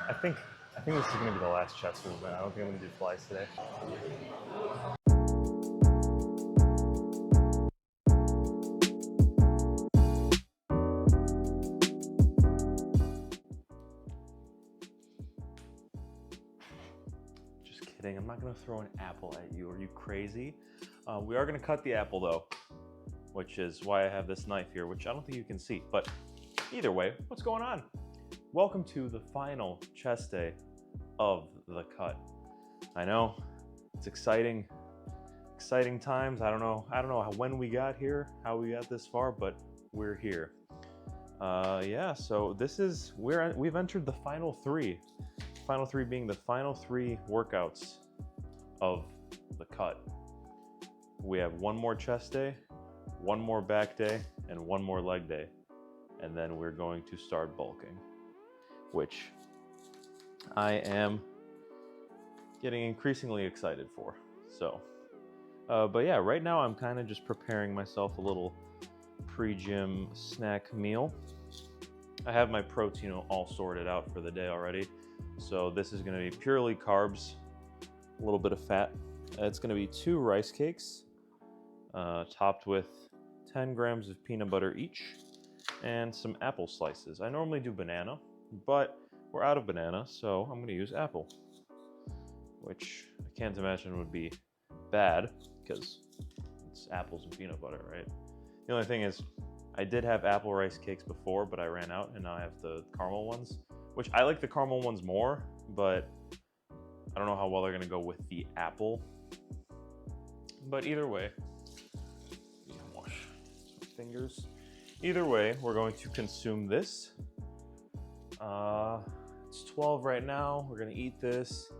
I think I think this is gonna be the last chest movement. I don't think I'm gonna do flies today. Just kidding. I'm not gonna throw an apple at you. Are you crazy? We are gonna cut the apple though, which is why I have this knife here, which I don't think you can see. But either way, what's going on? Welcome to the final chest day of the cut. I know it's exciting times. I don't know when we got here, how we got this far, but we're here. Yeah, so this is we've entered the final three. Final three being the final three workouts of the cut. We have one more chest day, one more back day, and one more leg day. And then we're going to start bulking, which I am getting increasingly excited for. So, but yeah, right now I'm kind of just preparing myself a little pre-gym snack meal. I have my protein all sorted out for the day already. So this is going to be purely carbs, a little bit of fat. It's going to be 2 rice cakes, topped with 10 grams of peanut butter each, and some apple slices. I normally do banana, but we're out of banana, so I'm going to use apple, which I can't imagine would be bad because it's apples and peanut butter, right? The only thing is, I did have apple rice cakes before, but I ran out, and now I have the caramel ones, which I like the caramel ones more, but I don't know how well they're gonna go with the apple. But either way, wash my fingers. Either way, we're going to consume this. It's 12 right now. We're gonna eat this,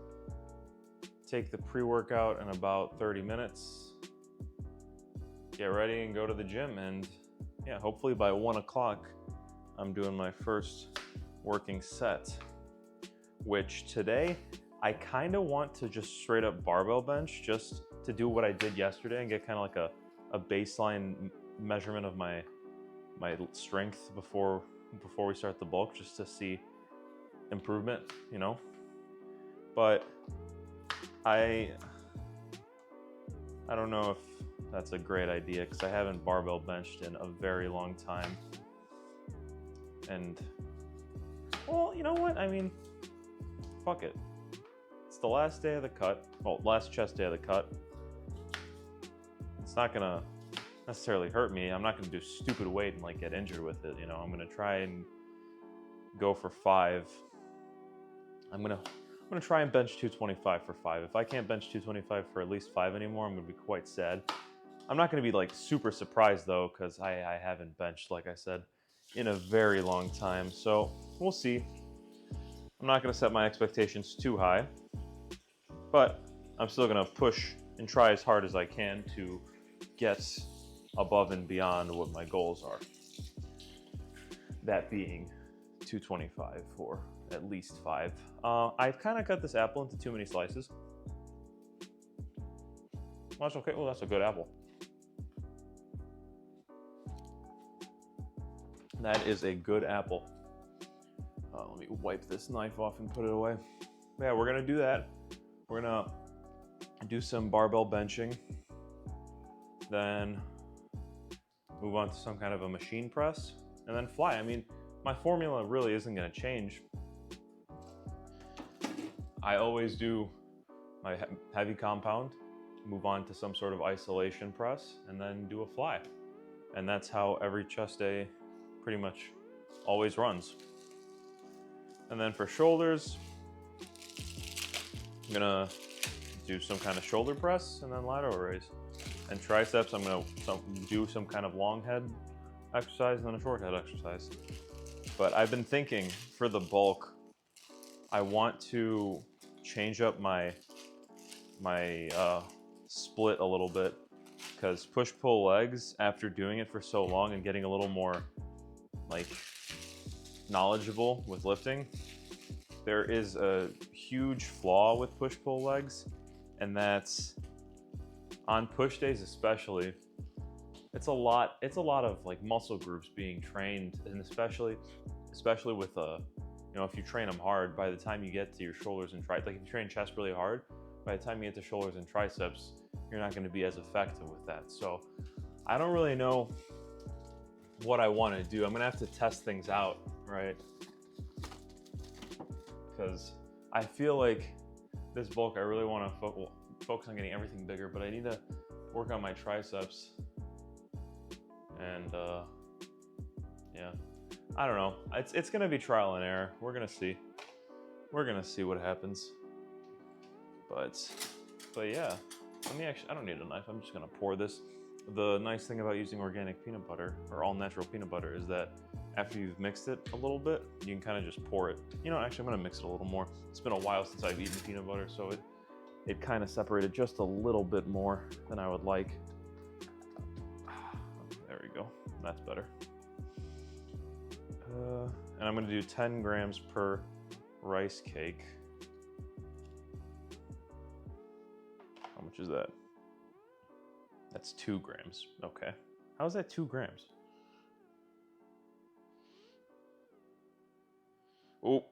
take the pre-workout in about 30 minutes, get ready and go to the gym. And yeah, hopefully by 1 o'clock, I'm doing my first working set, which today I kind of want to just straight up barbell bench, just to do what I did yesterday and get kind of like a baseline measurement of my strength before we start the bulk, just to see improvement, you know. But I don't know if that's a great idea because I haven't barbell benched in a very long time. And well, you know what? I mean, fuck it. It's the last day of the cut. Well, last chest day of the cut. It's not gonna necessarily hurt me. I'm not gonna do stupid weight and like get injured with it. You know, I'm gonna try and go for 5. I'm gonna try and bench 225 for 5. If I can't bench 225 for at least 5 anymore, I'm gonna be quite sad. I'm not gonna be like super surprised though, because I haven't benched, like I said, in a very long time. So we'll see. I'm not gonna set my expectations too high, but I'm still gonna push and try as hard as I can to get above and beyond what my goals are. That being 225 for at least 5. I've kind of cut this apple into too many slices. Well, that's okay. Well, that's a good apple. That is a good apple. Let me wipe this knife off and put it away. Yeah, we're gonna do that. We're gonna do some barbell benching, then move on to some kind of a machine press, and then fly. I mean, my formula really isn't gonna change. I always do my heavy compound, move on to some sort of isolation press, and then do a fly. And that's how every chest day pretty much always runs. And then for shoulders, I'm gonna do some kind of shoulder press and then lateral raise. And triceps, I'm gonna do some kind of long head exercise and then a short head exercise. But I've been thinking for the bulk, I want to change up my split a little bit, because push-pull legs, after doing it for so long and getting a little more like knowledgeable with lifting, there is a huge flaw with push-pull legs, and that's on push days especially. It's a lot of like muscle groups being trained, and especially with You know, if you train them hard, by the time you get to your shoulders and triceps, like if you train chest really hard, by the time you get to shoulders and triceps, you're not going to be as effective with that. So I don't really know what I want to do. I'm going to have to test things out, right? Because I feel like this bulk, I really want to focus on getting everything bigger, but I need to work on my triceps. And yeah, I don't know. It's going to be trial and error. We're going to see. We're going to see what happens. But yeah, let me actually, I don't need a knife. I'm just going to pour this. The nice thing about using organic peanut butter or all natural peanut butter is that after you've mixed it a little bit, you can kind of just pour it. You know, actually I'm gonna mix it a little more. It's been a while since I've eaten peanut butter, so it kind of separated just a little bit more than I would like. There we go, that's better. And I'm gonna do 10 grams per rice cake. How much is that? That's 2 grams, okay. How is that 2 grams? Oh,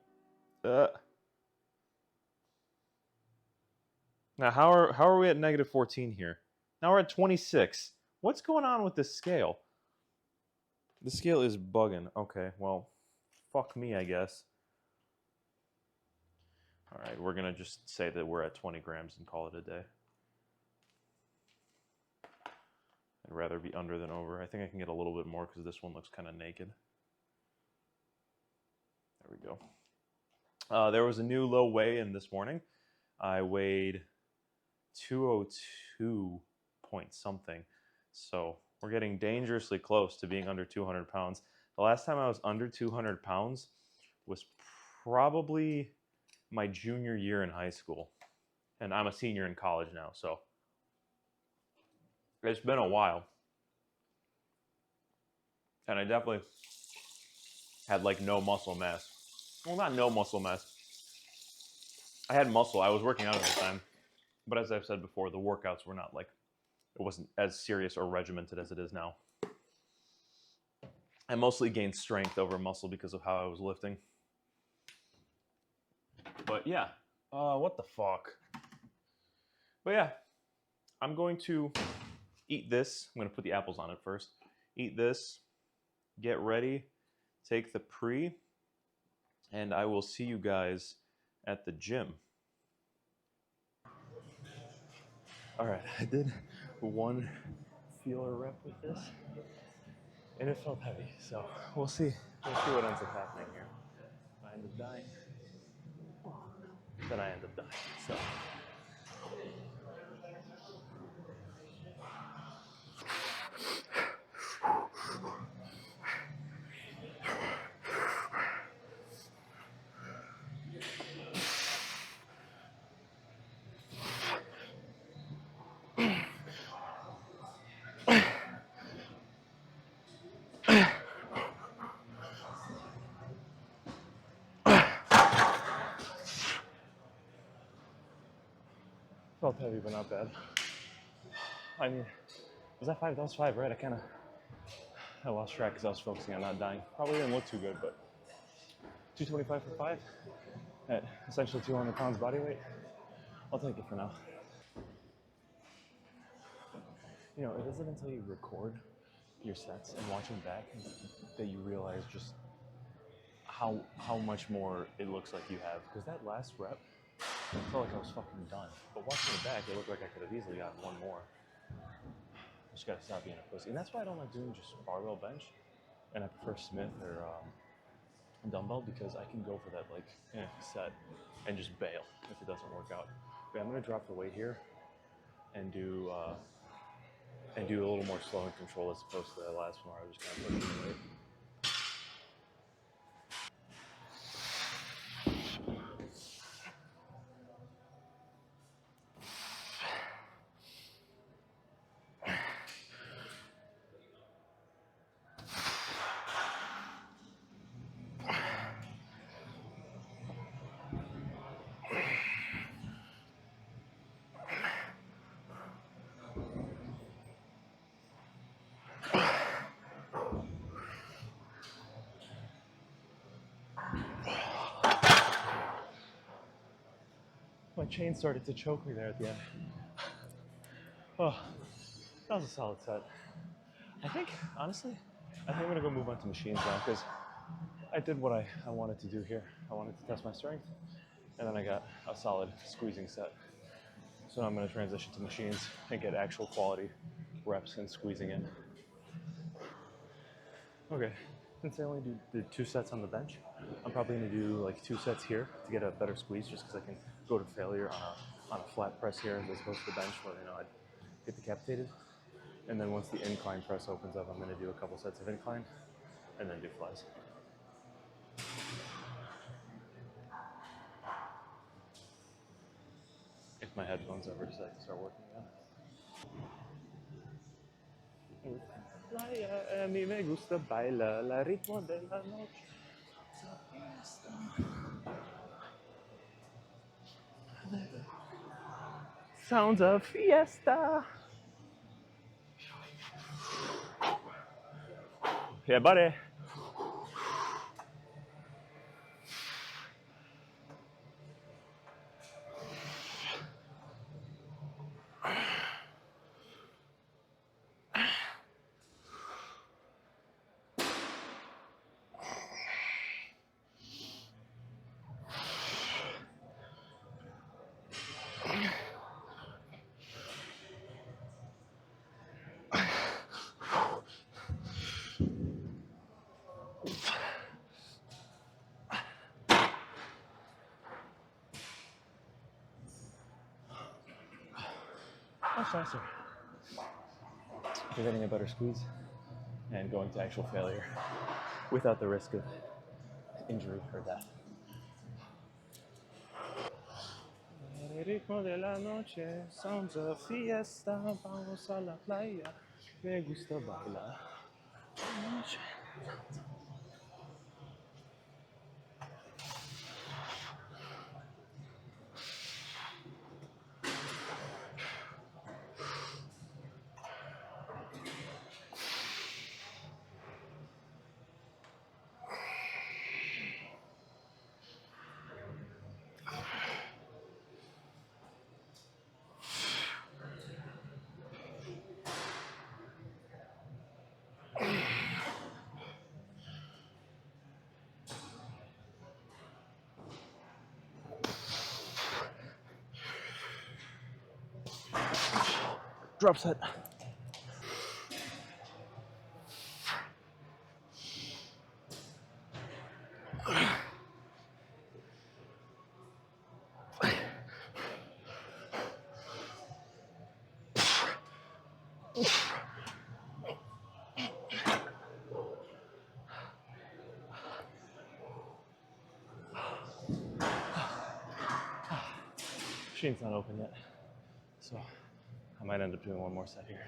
now how are we at negative 14 here? Now we're at 26. What's going on with this scale? The scale is bugging. Okay, well, fuck me, I guess. All right, we're gonna just say that we're at 20 grams and call it a day. I'd rather be under than over. I think I can get a little bit more because this one looks kind of naked. There we go. There was a new low weigh-in this morning. I weighed 202 point something. So we're getting dangerously close to being under 200 pounds. The last time I was under 200 pounds was probably my junior year in high school. And I'm a senior in college now, so it's been a while. And I definitely had like no muscle mass. Well, not no muscle mass. I had muscle. I was working out at the time. But as I've said before, the workouts were not like, it wasn't as serious or regimented as it is now. I mostly gained strength over muscle because of how I was lifting. But yeah, what the fuck? But yeah, I'm going to eat this. I'm going to put the apples on it first. Eat this, get ready, take the pre, and I will see you guys at the gym. All right, I did one feeler rep with this, and it felt heavy. So we'll see. We'll see what ends up happening here. If I end up dying, then I end up dying. So. Felt heavy, but not bad. I mean, was that 5? That was 5, right? I lost track because I was focusing on not dying. Probably didn't look too good, but 225 for 5 at essentially 200 pounds body weight. I'll take it for now. You know, it isn't until you record your sets and watch them back that you realize just how much more it looks like you have. Because that last rep, I felt like I was fucking done. But watching it back, it looked like I could have easily gotten one more. I just gotta stop being a pussy. And that's why I don't like doing just barbell bench. And I prefer Smith or dumbbell because I can go for that like set and just bail if it doesn't work out. But I'm gonna drop the weight here and do a little more slow and control as opposed to that last one where I was just kind of pushing the weight. My chain started to choke me there at the end. Oh, that was a solid set. I think, honestly, I think I'm gonna go move on to machines now because I did what I wanted to do here. I wanted to test my strength, and then I got a solid squeezing set. So now I'm gonna transition to machines and get actual quality reps and squeezing in. Okay, since I only did 2 sets on the bench, I'm probably gonna do like 2 sets here to get a better squeeze, just because I can go to failure on a flat press here as opposed to the bench where I'd get decapitated. And then once the incline press opens up, I'm gonna do a couple sets of incline and then do flies. If my headphones ever decide to start working again. A mí me gusta bailar la ritmo de la noche. Sounds of fiesta. Yeah, buddy. Much faster. You're getting a better squeeze and going to actual failure without the risk of injury or death. El ritmo de la noche, sounds of fiesta, vamos a la playa, me gusta bailar. Drop set. Machine's not open yet, so I might end up doing one more set here.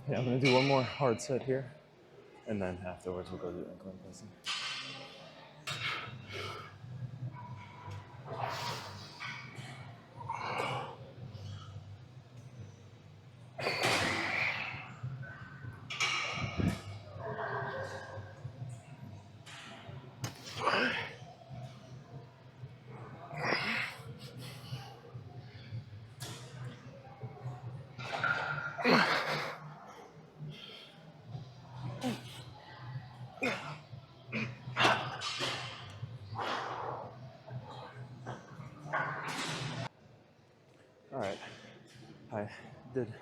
Yeah, I'm gonna do one more hard set here, and then afterwards we'll go do incline pressing. All right, I did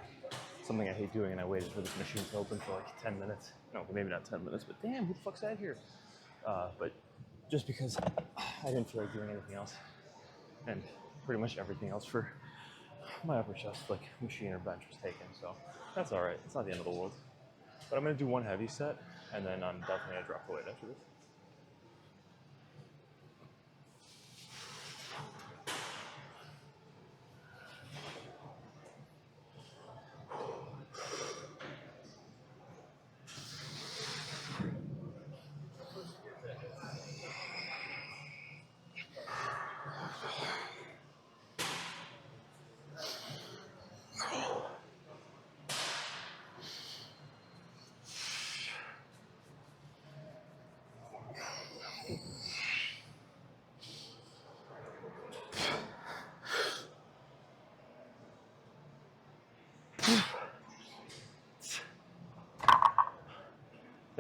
something I hate doing, and I waited for this machine to open for like 10 minutes. No, maybe not 10 minutes, but damn, who the fuck's that here? But just because I didn't feel like doing anything else, and pretty much everything else for my upper chest, like machine or bench, was taken, so that's all right. It's not the end of the world. But I'm gonna do one heavy set, and then I'm definitely gonna drop the weight after this.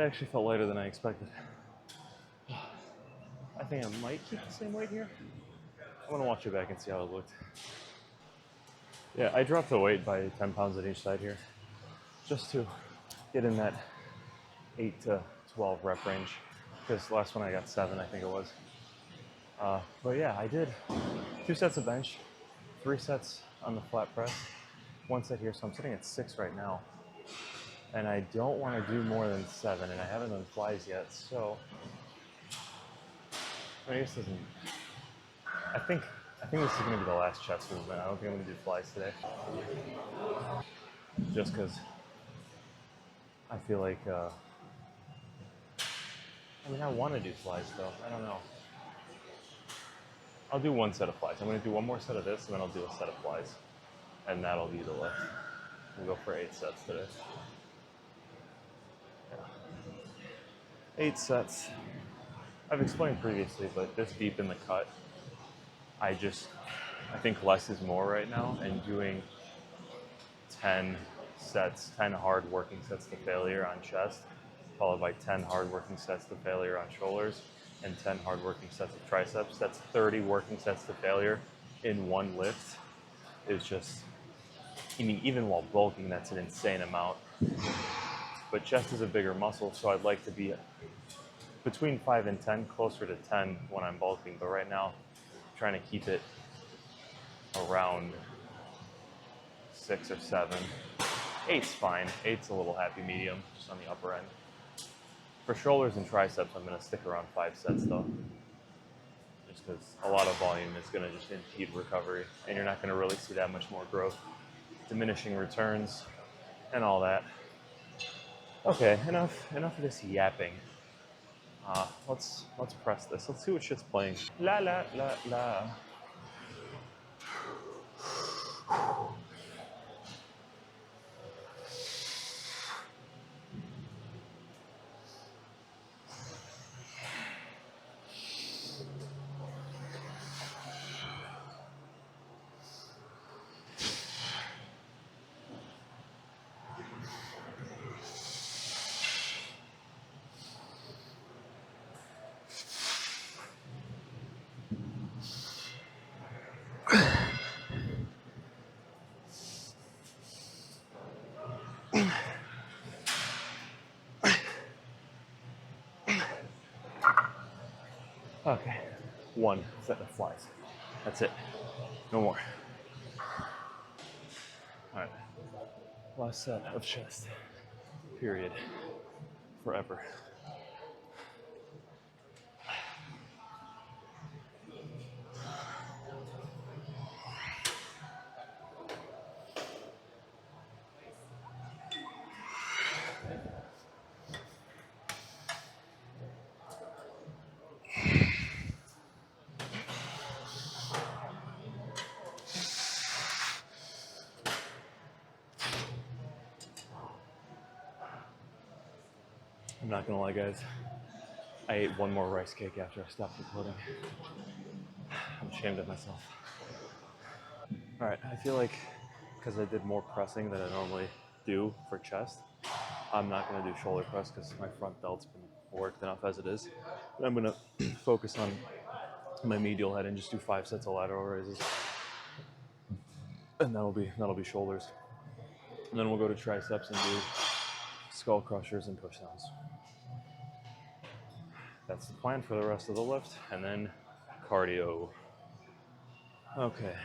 It actually felt lighter than I expected. I think I might keep the same weight here. I'm gonna watch it back and see how it looked. Yeah, I dropped the weight by 10 pounds on each side here, just to get in that 8 to 12 rep range, because the last one I got 7, I think it was. But yeah, I did 2 sets of bench, 3 sets on the flat press, 1 set here, so I'm sitting at 6 right now. And I don't want to do more than 7, and I haven't done flies yet, so I guess this isn't. I think this is going to be the last chest movement. I don't think I'm going to do flies today, just because I feel like. I mean, I want to do flies though. I don't know. I'll do 1 set of flies. I'm going to do 1 more set of this, and then I'll do a set of flies, and that'll be the lift. We'll go for 8 sets today. Yeah. 8 sets. I've explained previously, but this deep in the cut, I think less is more right now, and doing 10 sets, 10 hard working sets to failure on chest, followed by 10 hard working sets to failure on shoulders, and 10 hard working sets of triceps. That's 30 working sets to failure in 1 lift. Is just, I mean, even while bulking, that's an insane amount. But chest is a bigger muscle, so I'd like to be between 5 and 10, closer to 10 when I'm bulking. But right now, I'm trying to keep it around 6 or 7. 8's fine. 8's a little happy medium, just on the upper end. For shoulders and triceps, I'm going to stick around 5 sets though, just because a lot of volume is going to just impede recovery, and you're not going to really see that much more growth, diminishing returns, and all that. Okay, enough of this yapping. Let's press this. Let's see what shit's playing. La la la la. Okay, 1 set of flies. That's it. No more. All right. Last set of chest. Period. Forever. I'm not gonna lie, guys. I ate 1 more rice cake after I stopped recording. I'm ashamed of myself. All right, I feel like because I did more pressing than I normally do for chest, I'm not gonna do shoulder press because my front delt's been worked enough as it is. And I'm gonna focus on my medial head and just do 5 sets of lateral raises, and that'll be shoulders. And then we'll go to triceps and do skull crushers and push downs. That's the plan for the rest of the lift, and then cardio. Okay.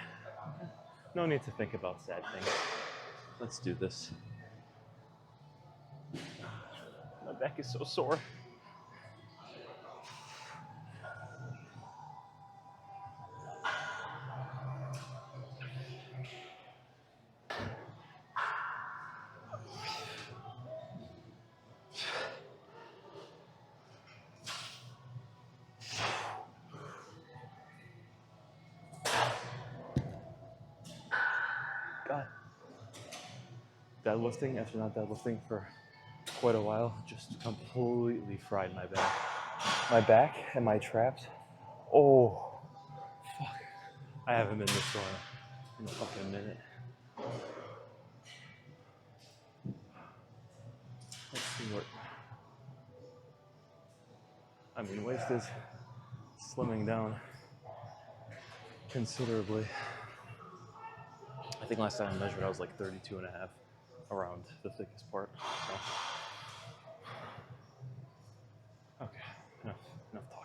No need to think about sad things. Let's do this. My back is so sore. God. Deadlifting, after not deadlifting for quite a while, just completely fried my back. My back and my traps. Oh, fuck. I haven't been this sore in a fucking minute. Let's see what I mean, waist is slimming down considerably. I think last time I measured, I was like 32 and a half around the thickest part. So. Okay, enough talking.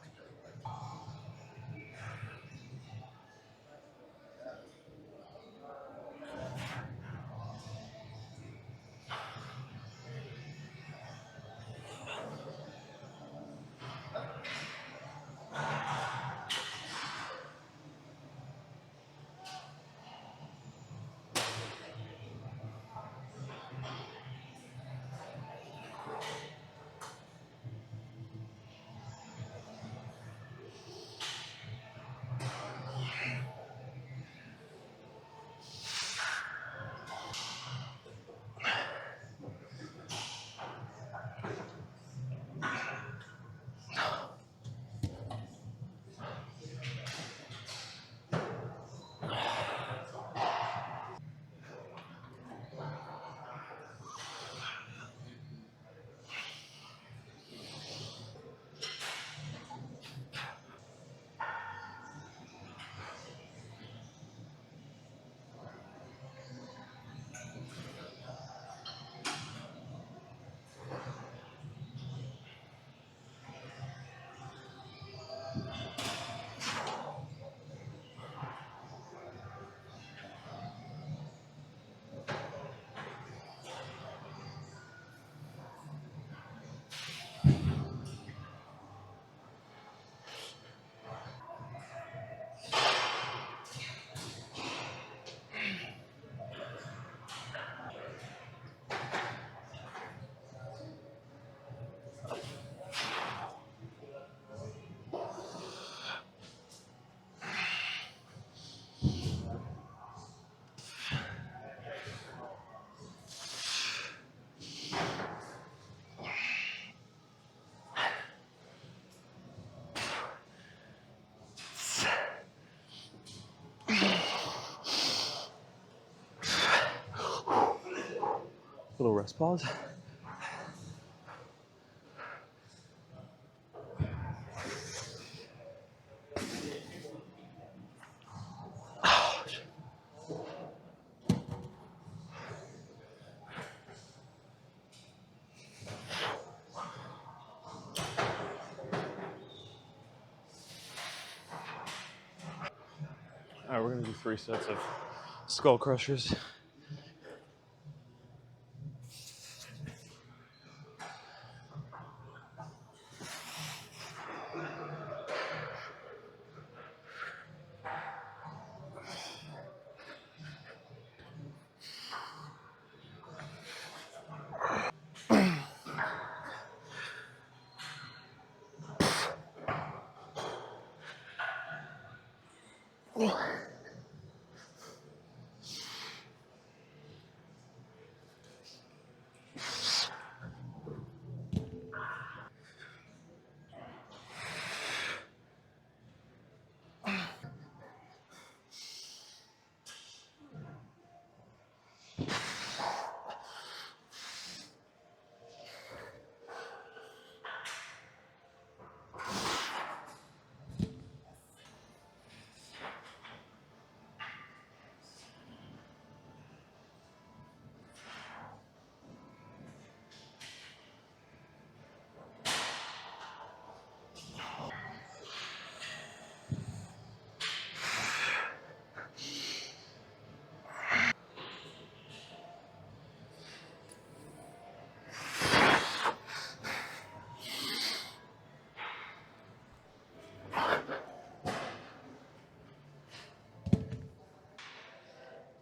Little rest pause. All right, we're gonna do 3 sets of skull crushers.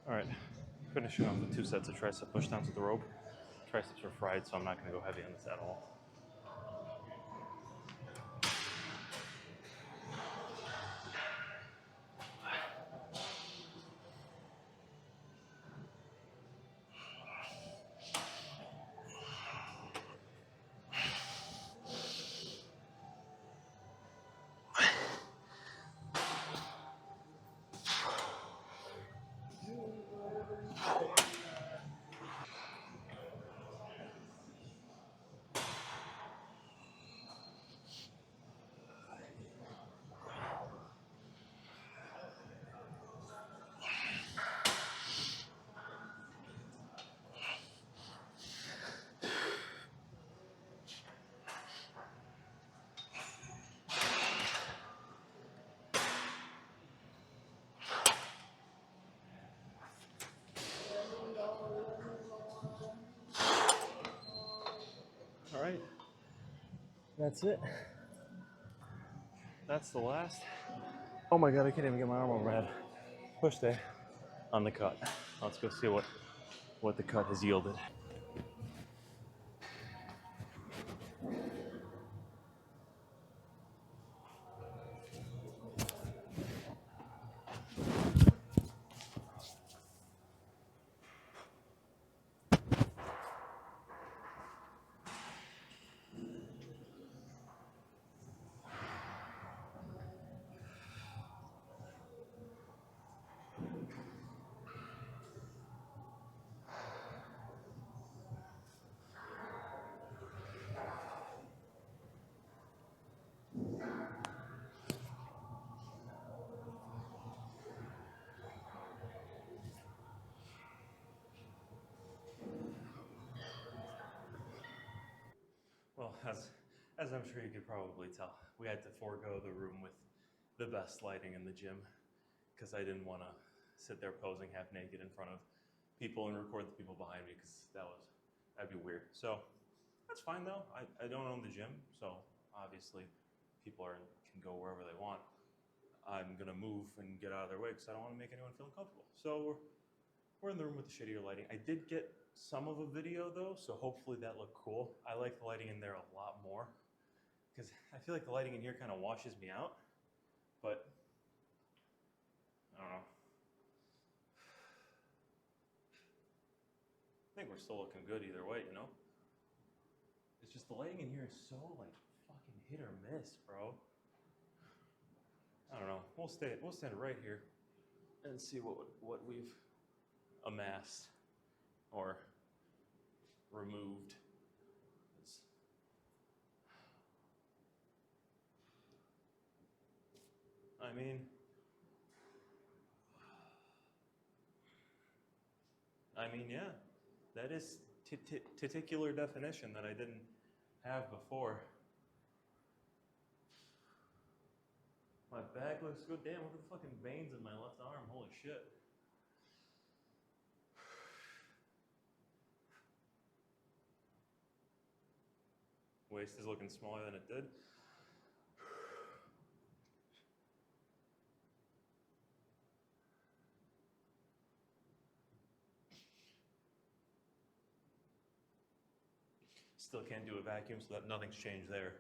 All right, finishing off with 2 sets of tricep pushdowns with the rope. Triceps are fried, so I'm not gonna go heavy on this at all. That's it. That's the last. Oh my god, I can't even get my arm overhead. Push day on the cut. Let's go see what the cut has yielded. Well, as I'm sure you could probably tell, we had to forego the room with the best lighting in the gym because I didn't want to sit there posing half naked in front of people and record the people behind me because that'd be weird. So that's fine though. I don't own the gym, so obviously people can go wherever they want. I'm gonna move and get out of their way because I don't want to make anyone feel uncomfortable. So we're in the room with the shittier lighting. I did get some of a video though, so hopefully that looked cool. I like the lighting in there a lot more because I feel like the lighting in here kind of washes me out, but I don't know. I think we're still looking good either way, you know? It's just the lighting in here is so like fucking hit or miss, bro. I don't know. We'll stand right here and see what we've amassed or removed. I mean, yeah, that is titicular definition that I didn't have before. My back looks good. Damn, look at the fucking veins in my left arm. Holy shit. Waist is looking smaller than it did. Still can't do a vacuum, so that nothing's changed there.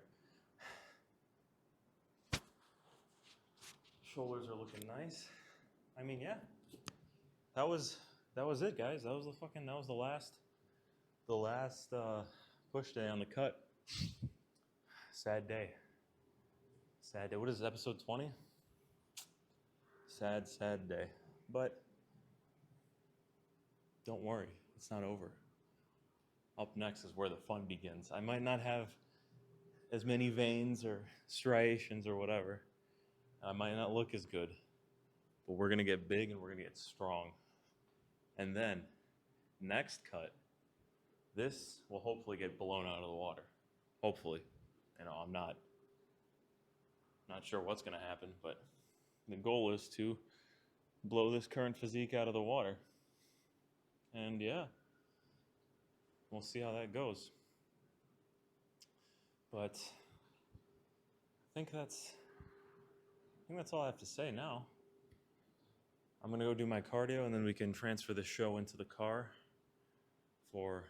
Shoulders are looking nice. I mean, yeah. That was it, guys. That was the last push day on the cut. Sad day. Sad day. What is it, episode 20? Sad day. But don't worry, it's not over. Up next is where the fun begins. I might not have as many veins or striations or whatever. I might not look as good, but we're gonna get big and we're gonna get strong. And then, next cut, this will hopefully get blown out of the water. Hopefully. You know, I'm not sure what's gonna happen, but the goal is to blow this current physique out of the water. And yeah, we'll see how that goes. But I think that's all I have to say now. I'm gonna go do my cardio and then we can transfer the show into the car for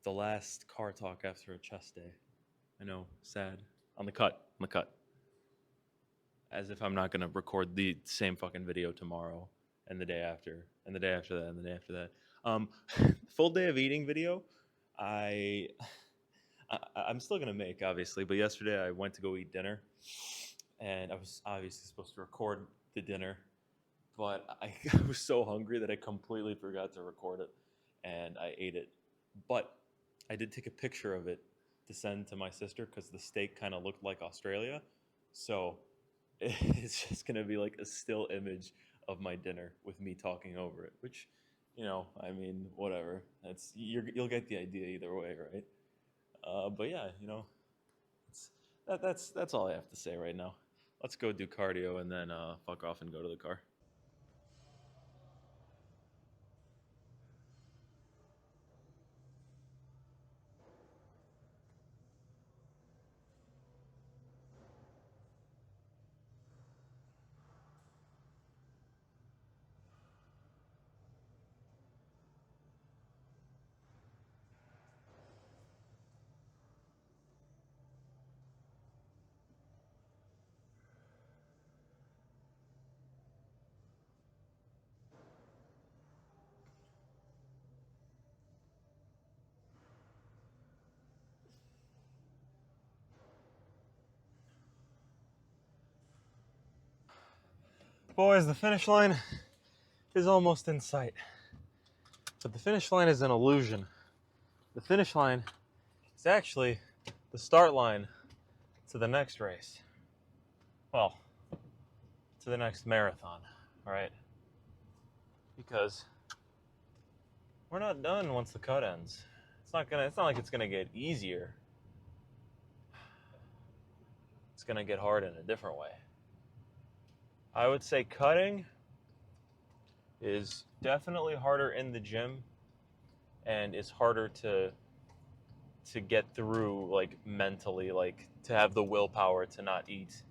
the last car talk after a chest day. I know, sad. On the cut. As if I'm not gonna record the same fucking video tomorrow and the day after and the day after that and the day after that. Full day of eating video. I'm still gonna make, obviously, but yesterday I went to go eat dinner and I was obviously supposed to record the dinner, but I was so hungry that I completely forgot to record it and I ate it. But I did take a picture of it to send to my sister because the steak kind of looked like Australia. So it's just gonna be like a still image of my dinner with me talking over it, which, you know, I mean, whatever. You'll get the idea either way, right? But yeah, you know, that's all I have to say right now. Let's go do cardio and then fuck off and go to the car. Boys, the finish line is almost in sight. But the finish line is an illusion. The finish line is actually the start line to the next race. Well, to the next marathon, right? Because we're not done once the cut ends. It's not like it's gonna get easier. It's gonna get hard in a different way. I would say cutting is definitely harder in the gym and is harder to get through, like, mentally, like to have the willpower to not eat.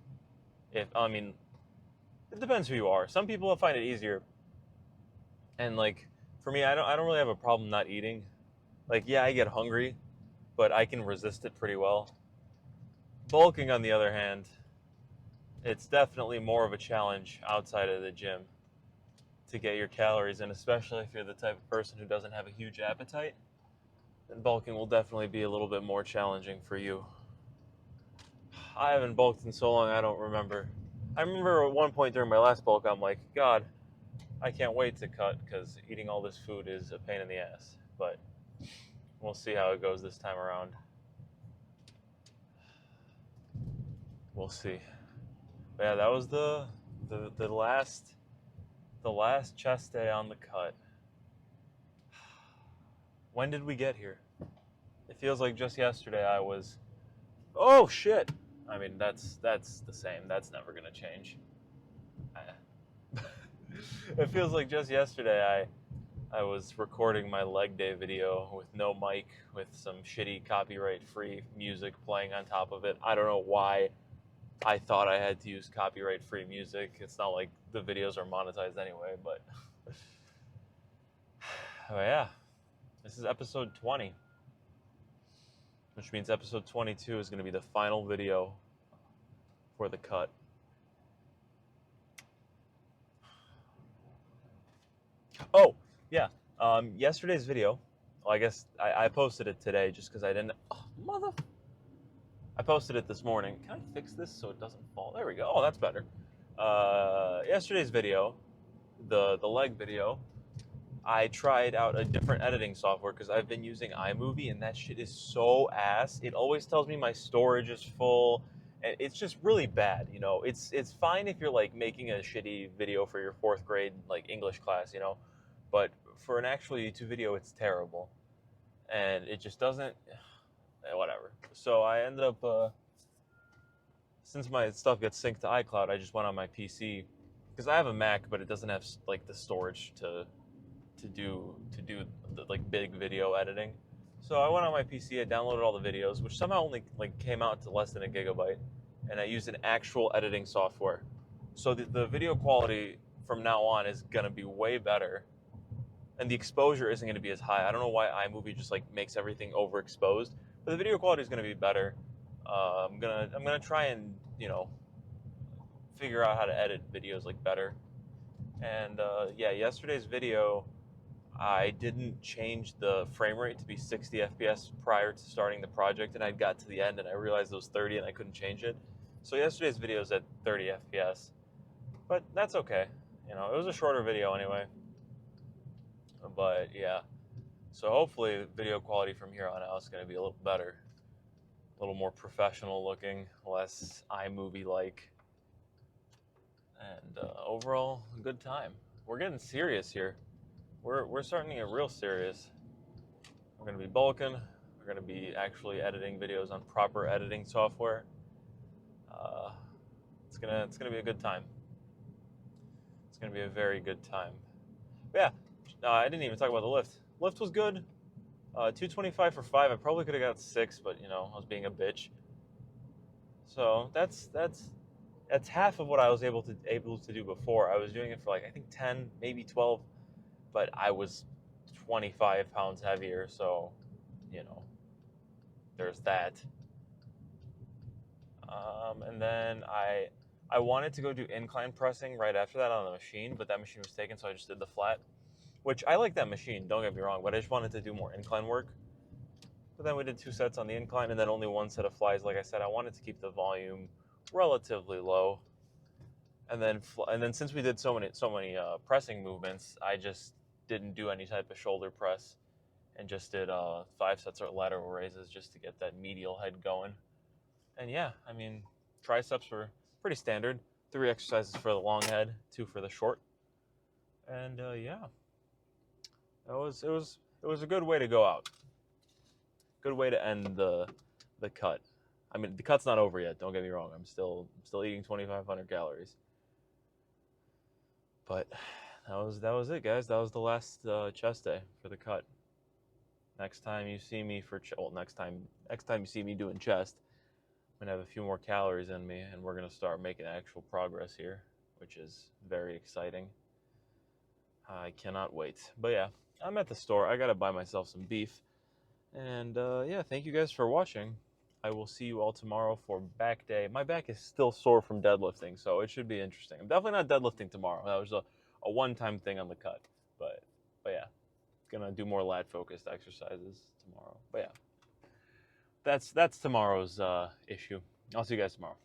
It depends who you are. Some people find it easier. And like for me, I don't really have a problem not eating. Like, yeah, I get hungry, but I can resist it pretty well. Bulking, on the other hand, it's definitely more of a challenge outside of the gym to get your calories in, especially if you're the type of person who doesn't have a huge appetite. Then bulking will definitely be a little bit more challenging for you. I haven't bulked in so long, I don't remember. I remember at one point during my last bulk, I'm like, God, I can't wait to cut because eating all this food is a pain in the ass. But we'll see how it goes this time around. We'll see. But yeah, that was the last chest day on the cut. When did we get here? It feels like just yesterday I was... Oh, shit! I mean, that's the same. That's never going to change. It feels like just yesterday I was recording my leg day video with no mic, with some shitty copyright-free music playing on top of it. I don't know why I thought I had to use copyright-free music. It's not like the videos are monetized anyway, but... Oh yeah, this is episode 20. Which means episode 22 is going to be the final video for the cut. Oh, yeah. Yesterday's video, well, I guess I posted it today just because I didn't... Oh, I posted it this morning. Can I fix this so it doesn't fall? There we go. Oh, that's better. Yesterday's video, the leg video, I tried out a different editing software because I've been using iMovie and that shit is so ass. It always tells me my storage is full and it's just really bad, you know. It's fine if you're like making a shitty video for your 4th grade like English class, you know, but for an actual YouTube video it's terrible. And it just doesn't whatever. So I ended up since my stuff gets synced to iCloud, I just went on my PC because I have a Mac but it doesn't have like the storage to do the, like, big video editing. So I went on my PC, I downloaded all the videos, which somehow only like came out to less than a gigabyte, and I used an actual editing software. So the video quality from now on is gonna be way better, and the exposure isn't gonna be as high. I don't know why iMovie just like makes everything overexposed, but the video quality is gonna be better. I'm gonna try and, you know, figure out how to edit videos like better. And yeah, yesterday's video, I didn't change the frame rate to be 60 FPS prior to starting the project, and I got to the end and I realized it was 30 and I couldn't change it. So yesterday's video is at 30 FPS, but that's okay. You know, it was a shorter video anyway. But yeah, so hopefully video quality from here on out is going to be a little better, a little more professional looking, less iMovie-like, and overall, a good time. We're getting serious here. We're starting to get real serious. We're going to be bulking. We're going to be actually editing videos on proper editing software. It's gonna be a good time. It's gonna be a very good time. But yeah, I didn't even talk about the lift. Lift was good. 225 for 5. I probably could have got 6, but you know, I was being a bitch. So that's half of what I was able to do before. I was doing it for like I think 10, maybe 12. But I was 25 pounds heavier, so, you know, there's that. And then I wanted to go do incline pressing right after that on the machine, but that machine was taken, so I just did the flat, which I like that machine, don't get me wrong, but I just wanted to do more incline work. But then we did 2 sets on the incline and then only 1 set of flies. Like I said, I wanted to keep the volume relatively low. and then since we did so many pressing movements, I just didn't do any type of shoulder press, and just did 5 sets of lateral raises just to get that medial head going. And yeah, I mean, triceps were pretty standard. 3 exercises for the long head, 2 for the short. And yeah, it was a good way to go out. Good way to end the cut. I mean, the cut's not over yet. Don't get me wrong. I'm still eating 2,500 calories. But that was it, guys. That was the last chest day for the cut. Next time you see me next time you see me doing chest, I'm gonna have a few more calories in me, and we're gonna start making actual progress here, which is very exciting. I cannot wait. But yeah, I'm at the store. I gotta buy myself some beef. And yeah, thank you guys for watching. I will see you all tomorrow for back day. My back is still sore from deadlifting, so it should be interesting. I'm definitely not deadlifting tomorrow. That was a one-time thing on the cut. But yeah, gonna do more lat-focused exercises tomorrow. But yeah, that's tomorrow's issue. I'll see you guys tomorrow.